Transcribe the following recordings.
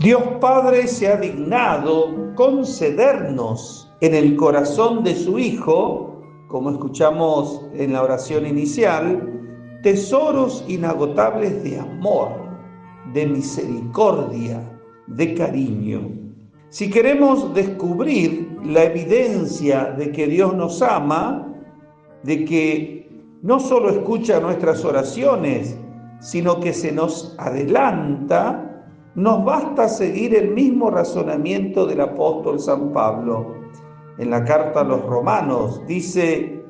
Dios Padre se ha dignado concedernos en el corazón de su Hijo, como escuchamos en la oración inicial, tesoros inagotables de amor, de misericordia, de cariño. Si queremos descubrir la evidencia de que Dios nos ama, de que no solo escucha nuestras oraciones, sino que se nos adelanta, nos basta seguir el mismo razonamiento del apóstol San Pablo. En la carta a los Romanos dice: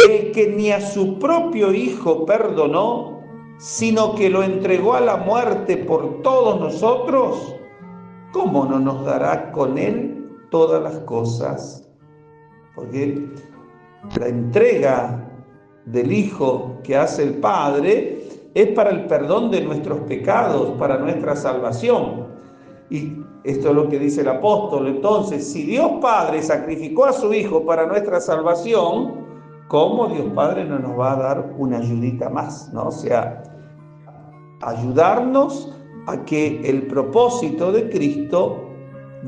el que ni a su propio Hijo perdonó, sino que lo entregó a la muerte por todos nosotros, ¿cómo no nos dará con él todas las cosas? Porque la entrega del Hijo que hace el Padre es para el perdón de nuestros pecados, para nuestra salvación. Y esto es lo que dice el apóstol. Entonces, si Dios Padre sacrificó a su Hijo para nuestra salvación, ¿cómo Dios Padre no nos va a dar una ayudita más, ¿no? O sea, ayudarnos a que el propósito de Cristo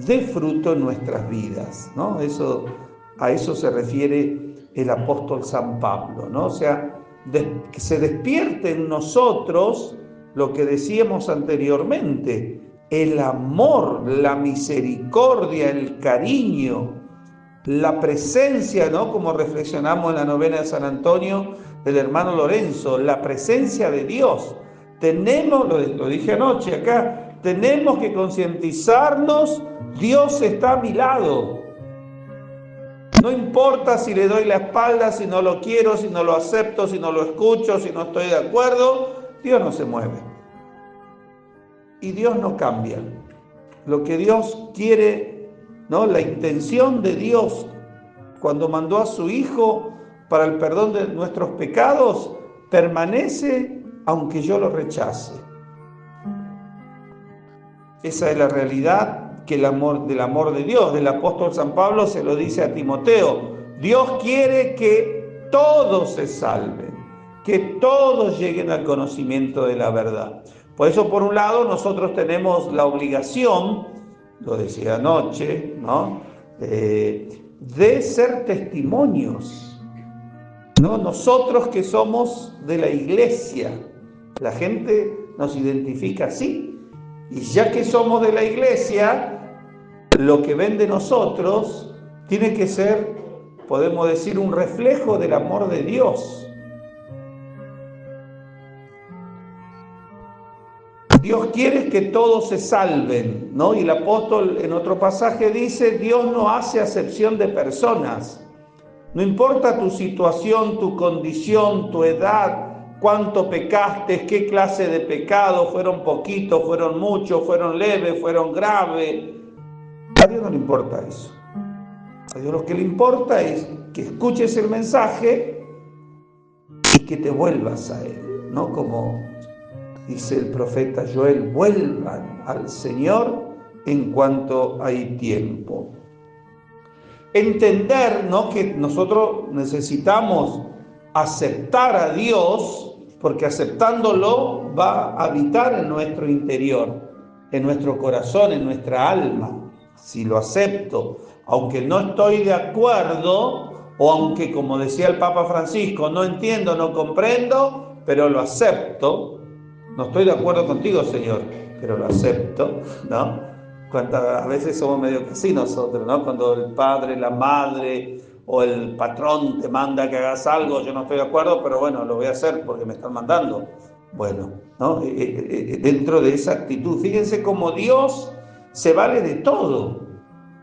dé fruto en nuestras vidas, ¿no? A eso se refiere el apóstol San Pablo, ¿no? O sea, que se despierte en nosotros lo que decíamos anteriormente, el amor, la misericordia, el cariño, la presencia, ¿no? Como reflexionamos en la novena de San Antonio del hermano Lorenzo, la presencia de Dios. Tenemos, lo dije anoche acá, tenemos que concientizarnos, Dios está a mi lado. No importa si le doy la espalda, si no lo quiero, si no lo acepto, si no lo escucho, si no estoy de acuerdo, Dios no se mueve. Y Dios no cambia. Lo que Dios quiere, ¿no? La intención de Dios cuando mandó a su Hijo para el perdón de nuestros pecados, permanece aunque yo lo rechace. Esa es la realidad que del amor de Dios. Del apóstol San Pablo se lo dice a Timoteo: Dios quiere que todos se salven, que todos lleguen al conocimiento de la verdad. Por eso, por un lado, nosotros tenemos la obligación, lo decía anoche, ¿no? De ser testimonios, ¿no? Nosotros que somos de la iglesia, la gente nos identifica así. Y ya que somos de la iglesia, lo que ven de nosotros tiene que ser, podemos decir, un reflejo del amor de Dios. Dios quiere que todos se salven, ¿no? Y el apóstol en otro pasaje dice: Dios no hace acepción de personas. No importa tu situación, tu condición, tu edad, cuánto pecaste, qué clase de pecado, fueron poquitos, fueron muchos, fueron leves, fueron graves. A Dios no le importa eso. A Dios lo que le importa es que escuches el mensaje y que te vuelvas a Él, ¿no? Como dice el profeta Joel: vuelvan al Señor en cuanto hay tiempo. Entender, ¿no?, que nosotros necesitamos aceptar a Dios, porque aceptándolo va a habitar en nuestro interior, en nuestro corazón, en nuestra alma. Si lo acepto, aunque no estoy de acuerdo, o aunque, como decía el Papa Francisco, no entiendo, no comprendo, pero lo acepto. No estoy de acuerdo contigo, Señor, pero lo acepto, ¿no? Cuántas veces somos medio que así nosotros, ¿no? Cuando el padre, la madre o el patrón te manda que hagas algo, yo no estoy de acuerdo, pero bueno, lo voy a hacer porque me están mandando. Bueno, ¿no? Dentro de esa actitud, fíjense cómo Dios se vale de todo,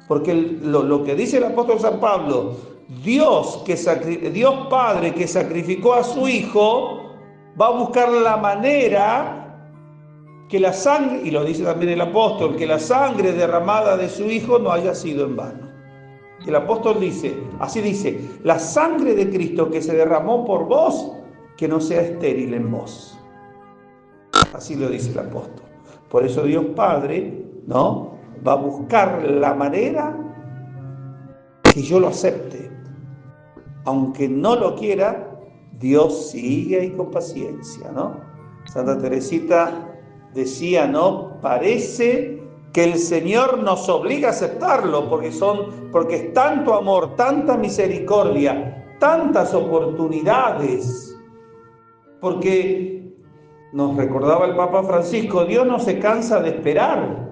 porque lo que dice el apóstol San Pablo, Dios Padre que sacrificó a su Hijo, va a buscar la manera que la sangre, y lo dice también el apóstol, que la sangre derramada de su Hijo no haya sido en vano. El apóstol dice, así dice: la sangre de Cristo que se derramó por vos, que no sea estéril en vos. Así lo dice el apóstol. Por eso Dios Padre, ¿no?, va a buscar la manera que yo lo acepte. Aunque no lo quiera, Dios sigue ahí con paciencia, ¿no? Santa Teresita decía, ¿no? Parece que el Señor nos obliga a aceptarlo, porque es tanto amor, tanta misericordia, tantas oportunidades, porque nos recordaba el Papa Francisco, Dios no se cansa de esperar,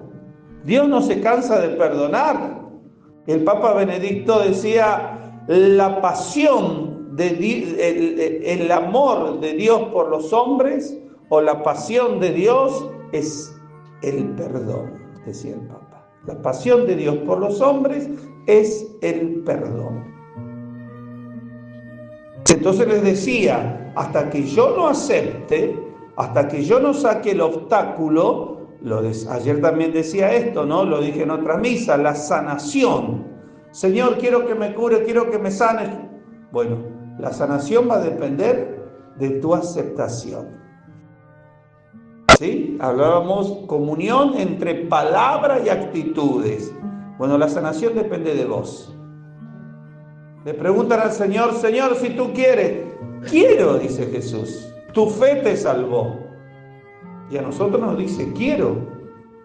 Dios no se cansa de perdonar. El Papa Benedicto decía, la pasión, el amor de Dios por los hombres, o la pasión de Dios es el perdón, decía el Papa. La pasión de Dios por los hombres es el perdón. Entonces les decía, hasta que yo no acepte, hasta que yo no saque el obstáculo, ayer también decía esto, ¿no? Lo dije en otra misa, la sanación. Señor, quiero que me cure, quiero que me sanes. Bueno, la sanación va a depender de tu aceptación. ¿Sí? Hablábamos comunión entre palabra y actitudes. Bueno, la sanación depende de vos. Le preguntan al Señor, Señor, si tú quieres. Quiero, dice Jesús. Tu fe te salvó. Y a nosotros nos dice, quiero.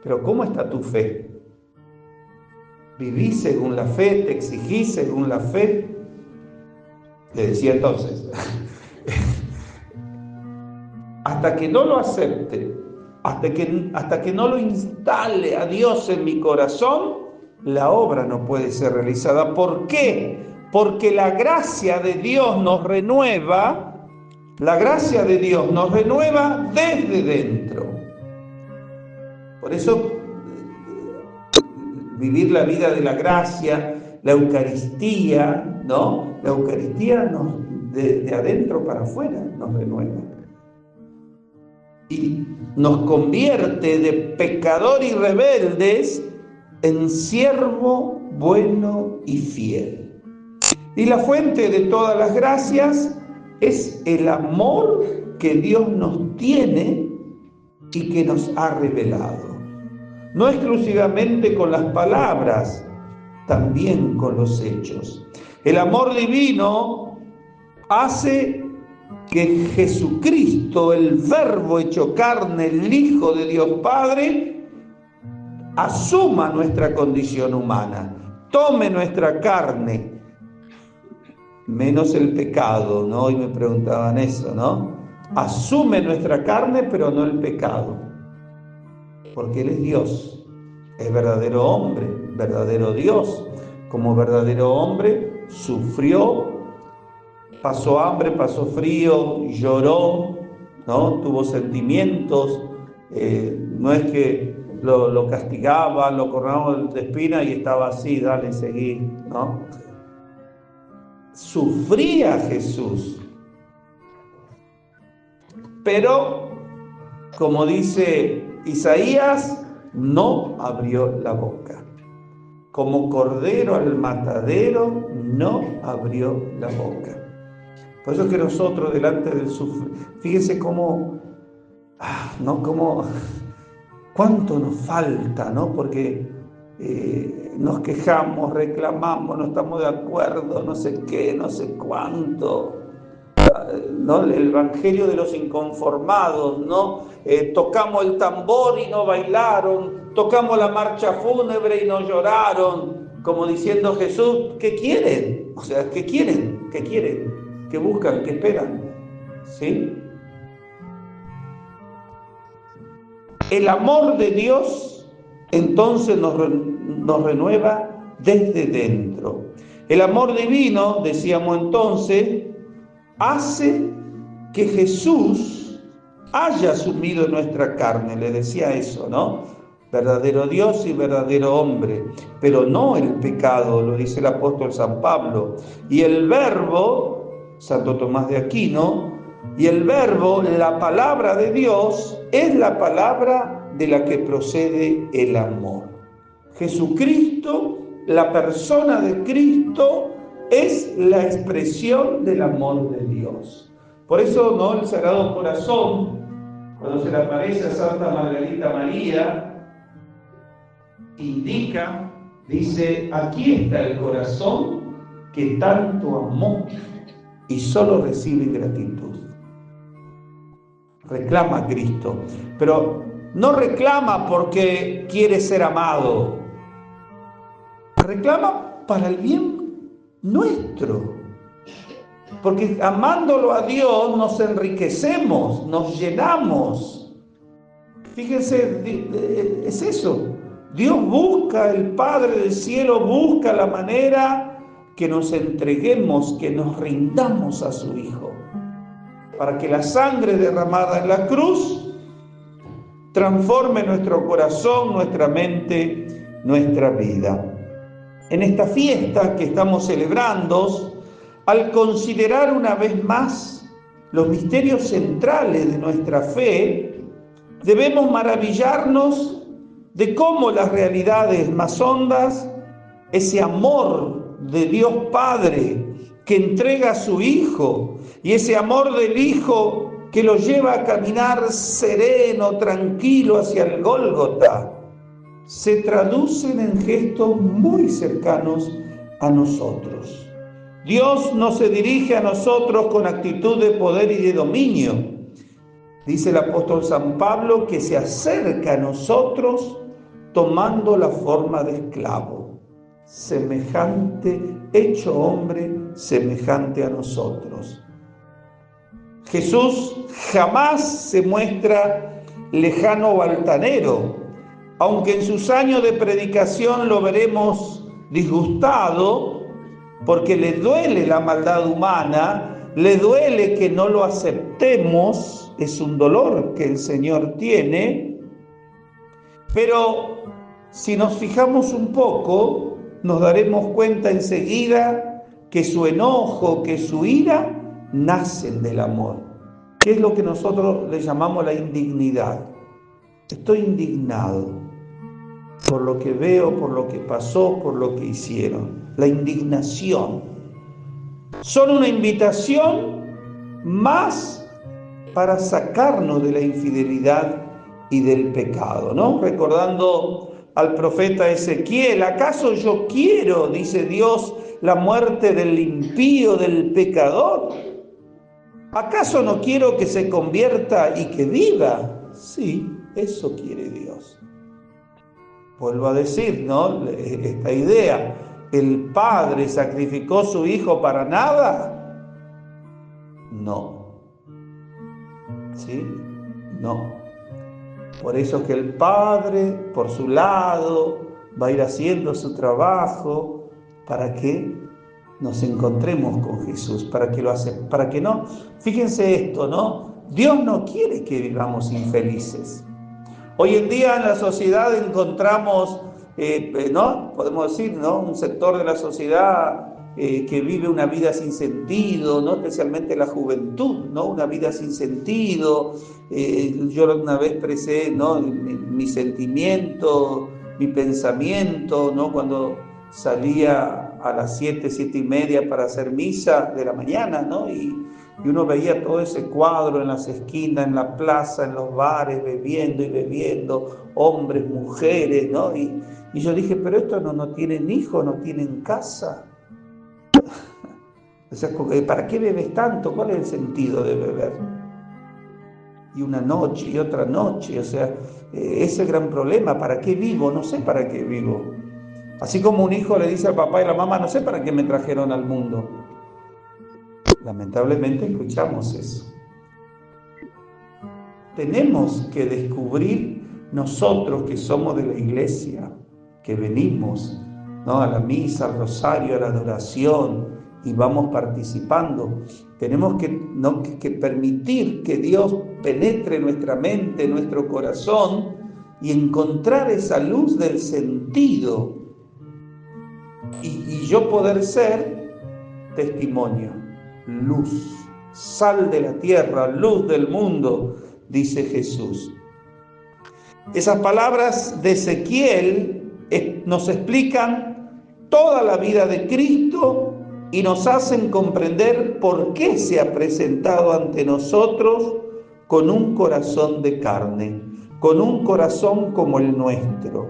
Pero ¿cómo está tu fe? ¿Vivís según la fe? ¿Te exigís según la fe? Le decía entonces, hasta que no lo acepte, hasta que no lo instale a Dios en mi corazón, la obra no puede ser realizada. ¿Por qué? Porque la gracia de Dios nos renueva, desde dentro. Por eso, vivir la vida de la gracia, la Eucaristía, ¿no? La Eucaristía de adentro para afuera nos renueva. Y nos convierte de pecador y rebeldes en siervo bueno y fiel. Y la fuente de todas las gracias es el amor que Dios nos tiene y que nos ha revelado. No exclusivamente con las palabras, también con los hechos. El amor divino hace que Jesucristo, el Verbo hecho carne, el Hijo de Dios Padre, asuma nuestra condición humana, tome nuestra carne, menos el pecado, ¿no? Hoy me preguntaban eso, ¿no? Asume nuestra carne, pero no el pecado, porque Él es Dios, es verdadero hombre, verdadero Dios. Como verdadero hombre, sufrió, pasó hambre, pasó frío, lloró, ¿no? Tuvo sentimientos, no es que lo castigaban, lo coronaban de espina y estaba así, dale, seguí, ¿no? Sufría Jesús, pero, como dice Isaías, no abrió la boca. Como cordero al matadero, no abrió la boca. Por eso que nosotros delante del sufrimiento, fíjense cómo, ¿no? Cómo, cuánto nos falta, ¿no? Porque nos quejamos, reclamamos, no estamos de acuerdo, no sé qué, no sé cuánto, ¿no? El evangelio de los inconformados, ¿no? Tocamos el tambor y no bailaron, tocamos la marcha fúnebre y no lloraron, como diciendo Jesús, ¿qué quieren? O sea, ¿qué quieren? ¿Qué quieren? ¿Qué buscan? ¿Qué esperan? ¿Sí? El amor de Dios entonces nos renueva desde dentro. El amor divino, decíamos entonces, hace que Jesús haya asumido nuestra carne, le decía eso, ¿no? Verdadero Dios y verdadero hombre, pero no el pecado, lo dice el apóstol San Pablo. Y el Verbo, Santo Tomás de Aquino, y el Verbo, la palabra de Dios, es la palabra de la que procede el amor. Jesucristo, la persona de Cristo, es la expresión del amor de Dios. Por eso, ¿no? El Sagrado Corazón, cuando se le aparece a Santa Margarita María, indica, dice, aquí está el corazón que tanto amó y solo recibe gratitud. Reclama a Cristo. Pero no reclama porque quiere ser amado, reclama para el bien nuestro. Porque amándolo a Dios nos enriquecemos, nos llenamos. Fíjense, es eso. Dios busca, el Padre del cielo busca la manera que nos entreguemos, que nos rindamos a su Hijo, para que la sangre derramada en la cruz transforme nuestro corazón, nuestra mente, nuestra vida. En esta fiesta que estamos celebrando, al considerar una vez más los misterios centrales de nuestra fe, debemos maravillarnos de cómo las realidades más hondas, ese amor de Dios Padre que entrega a su Hijo y ese amor del Hijo que lo lleva a caminar sereno, tranquilo hacia el Gólgota, se traducen en gestos muy cercanos a nosotros. Dios no se dirige a nosotros con actitud de poder y de dominio. Dice el apóstol San Pablo que se acerca a nosotros tomando la forma de esclavo, semejante, hecho hombre, semejante a nosotros. Jesús jamás se muestra lejano o altanero, aunque en sus años de predicación lo veremos disgustado, porque le duele la maldad humana, le duele que no lo aceptemos, es un dolor que el Señor tiene, pero si nos fijamos un poco, nos daremos cuenta enseguida que su enojo, que su ira, nacen del amor, que es lo que nosotros le llamamos la indignidad. Estoy indignado por lo que veo, por lo que pasó, por lo que hicieron. La indignación son una invitación más para sacarnos de la infidelidad y del pecado, ¿no? Recordando al profeta Ezequiel, ¿acaso yo quiero, dice Dios, la muerte del impío, del pecador? ¿Acaso no quiero que se convierta y que viva? Sí, eso quiere Dios. Vuelvo a decir, ¿no? Esta idea, ¿el Padre sacrificó su Hijo para nada? No. ¿Sí? No. Por eso es que el Padre, por su lado, va a ir haciendo su trabajo para que nos encontremos con Jesús, para que lo hace, para que no. Fíjense esto, ¿no? Dios no quiere que vivamos infelices. Hoy en día en la sociedad encontramos, ¿no? Podemos decir, ¿no? Un sector de la sociedad que vive una vida sin sentido, ¿no? Especialmente la juventud, ¿no? Una vida sin sentido. Yo una vez expresé, ¿no? Mi sentimiento, mi pensamiento, ¿no? Cuando salía a las 7:30 para hacer misa de la mañana, ¿no? Y uno veía todo ese cuadro en las esquinas, en la plaza, en los bares, bebiendo y bebiendo, hombres, mujeres, ¿no? Y yo dije, pero estos no tienen hijos, no tienen casa. O sea, ¿para qué bebes tanto? ¿Cuál es el sentido de beber? Y una noche y otra noche, o sea, ese es el gran problema. ¿Para qué vivo? No sé para qué vivo. Así como un hijo le dice al papá y a la mamá, no sé para qué me trajeron al mundo. Lamentablemente escuchamos eso. Tenemos que descubrir nosotros que somos de la iglesia, que venimos, ¿no? A la misa, al rosario, a la adoración y vamos participando. Tenemos que permitir que Dios penetre nuestra mente, nuestro corazón y encontrar esa luz del sentido y yo poder ser testimonio. Luz, sal de la tierra, luz del mundo, dice Jesús. Esas palabras de Ezequiel nos explican toda la vida de Cristo y nos hacen comprender por qué se ha presentado ante nosotros con un corazón de carne, con un corazón como el nuestro,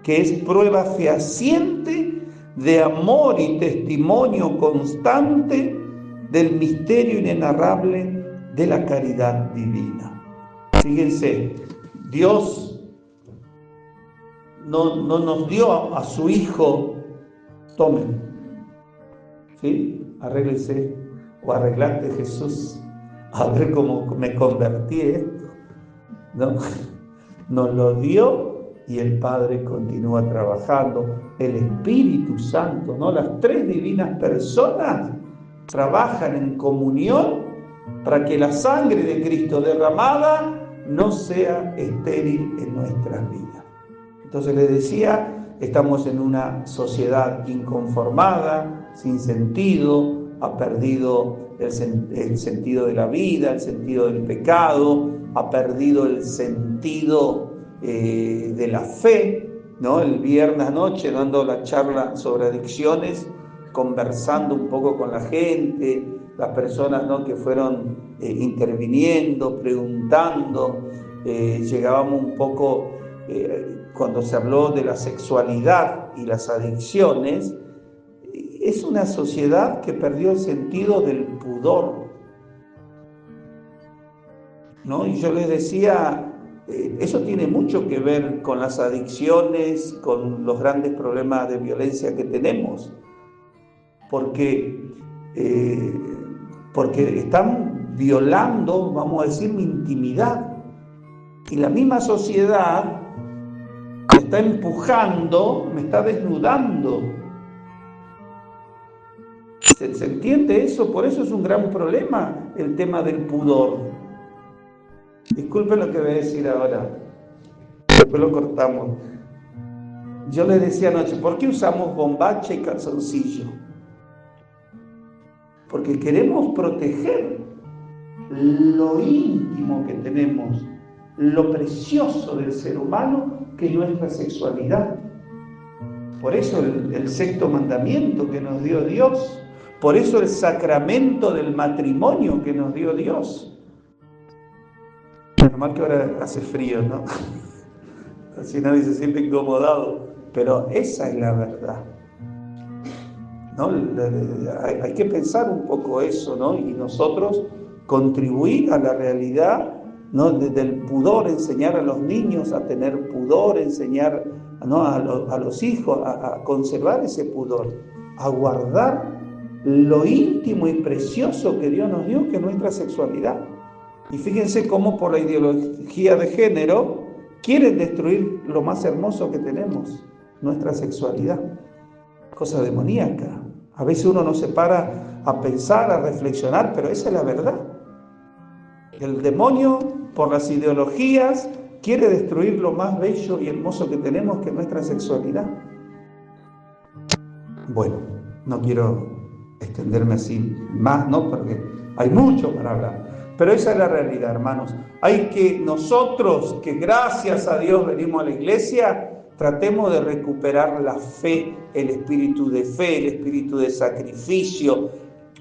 que es prueba fehaciente de amor y testimonio constante del misterio inenarrable de la caridad divina. Fíjense, Dios no nos dio a su Hijo, tomen, ¿sí? Arréglese o arreglate, Jesús, a ver cómo me convertí en esto, ¿no? Nos lo dio y el Padre continúa trabajando, el Espíritu Santo, ¿no? Las tres divinas personas trabajan en comunión para que la sangre de Cristo derramada no sea estéril en nuestras vidas. Entonces les decía, estamos en una sociedad inconformada, sin sentido, ha perdido el sentido de la vida, el sentido del pecado, ha perdido el sentido de la fe, ¿no? El viernes anoche, dando la charla sobre adicciones, conversando un poco con la gente, las personas, ¿no?, que fueron interviniendo, preguntando, llegábamos un poco, cuando se habló de la sexualidad y las adicciones, es una sociedad que perdió el sentido del pudor, ¿no? Y yo les decía, eso tiene mucho que ver con las adicciones, con los grandes problemas de violencia que tenemos, porque están violando, vamos a decir, mi intimidad. Y la misma sociedad me está empujando, me está desnudando. ¿Se entiende eso? Por eso es un gran problema el tema del pudor. Disculpen lo que voy a decir ahora, después lo cortamos. Yo les decía anoche, ¿por qué usamos bombacha y calzoncillo? Porque queremos proteger lo íntimo que tenemos, lo precioso del ser humano, que es nuestra sexualidad. Por eso el sexto mandamiento que nos dio Dios, por eso el sacramento del matrimonio que nos dio Dios. Normal que ahora hace frío, ¿no? Así nadie se siente incomodado, pero esa es la verdad, ¿no? Hay que pensar un poco eso, ¿no? Y nosotros contribuir a la realidad, ¿no?, desde el pudor, enseñar a los niños a tener pudor, enseñar, ¿no?, a los hijos a conservar ese pudor, a guardar lo íntimo y precioso que Dios nos dio, que es nuestra sexualidad. Y fíjense cómo por la ideología de género quieren destruir lo más hermoso que tenemos, nuestra sexualidad. Cosa demoníaca. A veces uno no se para a pensar, a reflexionar, pero esa es la verdad. El demonio, por las ideologías, quiere destruir lo más bello y hermoso que tenemos, que es nuestra sexualidad. Bueno, no quiero extenderme así más, ¿no?, porque hay mucho para hablar. Pero esa es la realidad, hermanos. Hay que nosotros, que gracias a Dios venimos a la iglesia, tratemos de recuperar la fe, el espíritu de fe, el espíritu de sacrificio.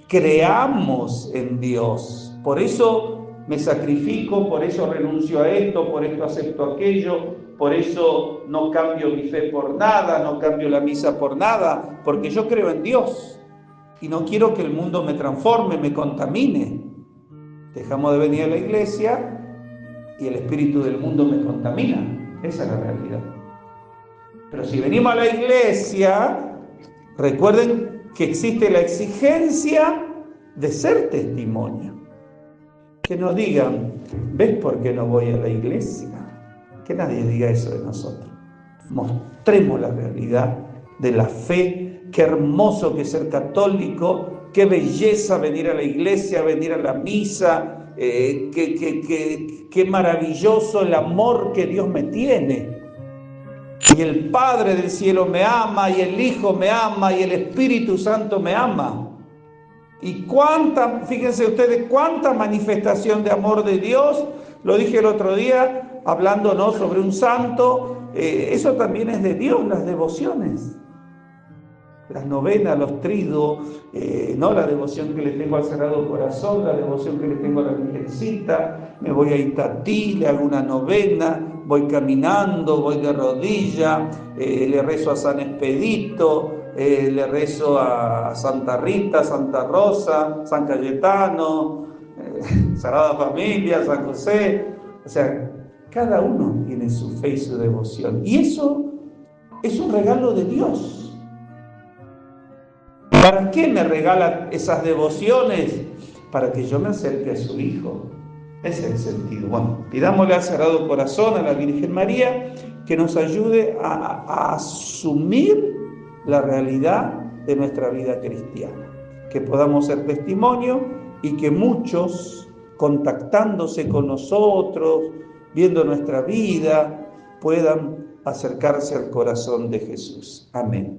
Creamos en Dios. Por eso me sacrifico, por eso renuncio a esto, por esto acepto aquello, por eso no cambio mi fe por nada, no cambio la misa por nada, porque yo creo en Dios y no quiero que el mundo me transforme, me contamine. Dejamos de venir a la iglesia y el espíritu del mundo me contamina. Esa es la realidad. Pero si venimos a la iglesia, recuerden que existe la exigencia de ser testimonio. Que nos digan, ¿ves por qué no voy a la iglesia? Que nadie diga eso de nosotros. Mostremos la realidad de la fe. Qué hermoso que es ser católico. Qué belleza venir a la iglesia, venir a la misa, qué maravilloso el amor que Dios me tiene. Y el Padre del cielo me ama, y el Hijo me ama, y el Espíritu Santo me ama. Y fíjense ustedes, cuánta manifestación de amor de Dios. Lo dije el otro día, hablando, ¿no?, sobre un santo. Eso también es de Dios, las devociones. Las novenas, los tridos, ¿no?, la devoción que le tengo al Sagrado Corazón, la devoción que le tengo a la Virgencita. Me voy a Itatí, le hago una novena, voy caminando, voy de rodilla, le rezo a San Expedito, le rezo a Santa Rita, Santa Rosa, San Cayetano, Sagrada Familia, San José. O sea, Cada uno tiene su fe y su devoción. Y eso es un regalo de Dios. ¿Para qué me regala esas devociones? Para que yo me acerque a su Hijo. Ese es el sentido. Bueno, pidámosle al Sagrado Corazón, a la Virgen María, que nos ayude a asumir la realidad de nuestra vida cristiana. Que podamos ser testimonio y que muchos, contactándose con nosotros, viendo nuestra vida, puedan acercarse al corazón de Jesús. Amén.